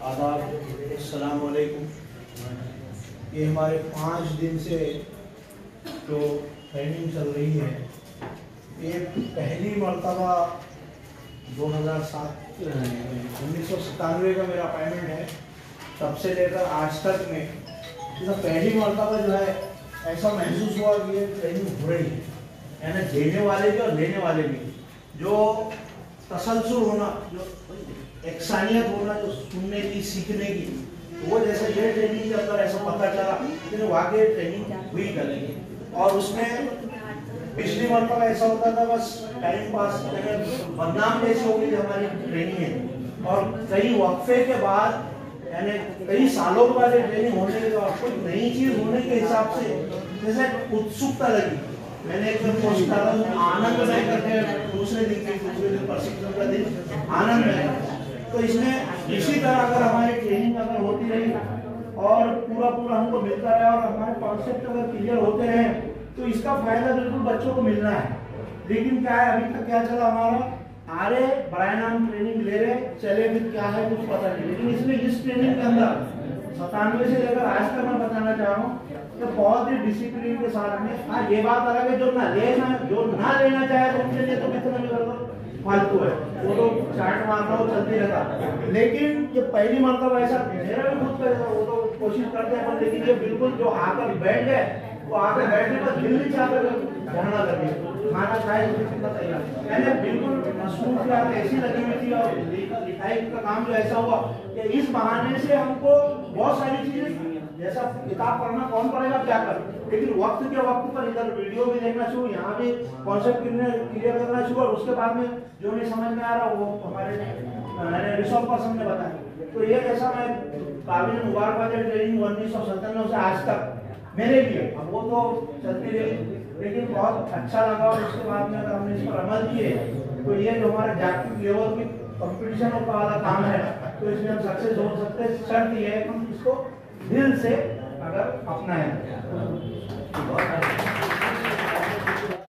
आदाब, अस्सलाम वालेकुम। ये हमारे 5 दिन से जो ट्रेनिंग चल रही है, ये पहली मर्तबा 1997 का मेरा अपॉइंटमेंट है। तब से लेकर आज तक में तो पहली मर्तबा जो है ऐसा महसूस हुआ कि ये ट्रेनिंग हो रही है, यानी देने वाले भी और लेने वाले भी, जो तसलसल होना, जो एकसानियत होना, जो सुनने की, सीखने की, वो जैसे ये ट्रेनिंग के अंदर ऐसा पता चला कि वाकई ट्रेनिंग हुई करेंगे। और उसमें पिछली मरतबा ऐसा होता था बस टाइम पास, बदनाम जैसी हो गई हमारी ट्रेनिंग है। और कई वक्फे के बाद, यानी कई सालों के बाद ट्रेनिंग होने के बाद कुछ नई चीज होने के हिसाब से जैसे उत्सुकता लगी। मैंने एक पोस्ट डाला आनंद में करके, दूसरे दिन प्रशिक्षण का दिन आनंद में। तो इसमें इसी तरह अगर हमारी ट्रेनिंग अगर होती रही और पूरा हमको मिलता रहा और हमारे कॉन्सेप्ट अगर क्लियर होते रहे तो इसका फायदा बिल्कुल बच्चों को मिलना है। लेकिन क्या है, अभी तक क्या चला हमारा, आरे बराए नाम ट्रेनिंग ले रहे चले, फिर क्या है कुछ पता नहीं। लेकिन इसमें इस ट्रेनिंग के अंदर 97 से लेकर आज तक मैं बताना चाह रहा हूँ कि बहुत ही डिसिप्लिन के साथ में। हाँ, ये बात अलग है जो ना लेना चाहे तो उनके लिए तो कितना भी करना फालतू है, वो तो चार्ट मारना हो चलती रहता। लेकिन ये पहली मरतबा ऐसा मेरा भी खुद का, वो तो कोशिश करते हैं, लेकिन ये बिल्कुल जो आकर बैठ गए, वो आकर बैठने पर दिल नहीं चाहता झरना करने, खाना खाए तैयार, यानी बिल्कुल मसरूफियत ऐसी लगी हुई थी। और लिखाई का काम जो ऐसा हुआ कि इस बहाने से हमको बहुत सारी चीजें, जैसा किताब पढ़ना कौन पढ़ेगा क्या कर, लेकिन वक्त के वक्त पर इधर वीडियो भी देखना शुरू, यहाँ भी कॉन्सेप्ट क्लियर करना शुरू, और उसके बाद में जो नहीं समझ में आ रहा वो हमारे रिसोर्स पर्सन ने बताया। तो ये जैसा मैं काबिल मुबारकबाद ट्रेनिंग 1997 से आज तक मेरे लिए, अब वो तो चलती रही, लेकिन बहुत अच्छा लगा। और उसके बाद में अगर हमने इस पर अमल किए तो ये जो हमारा जागतिक लेवल की कंपटीशन वाला काम है, तो इसमें हम सक्सेस हो सकते हैं। शर्त ये है कि हम इसको दिल से अगर अपनाएं।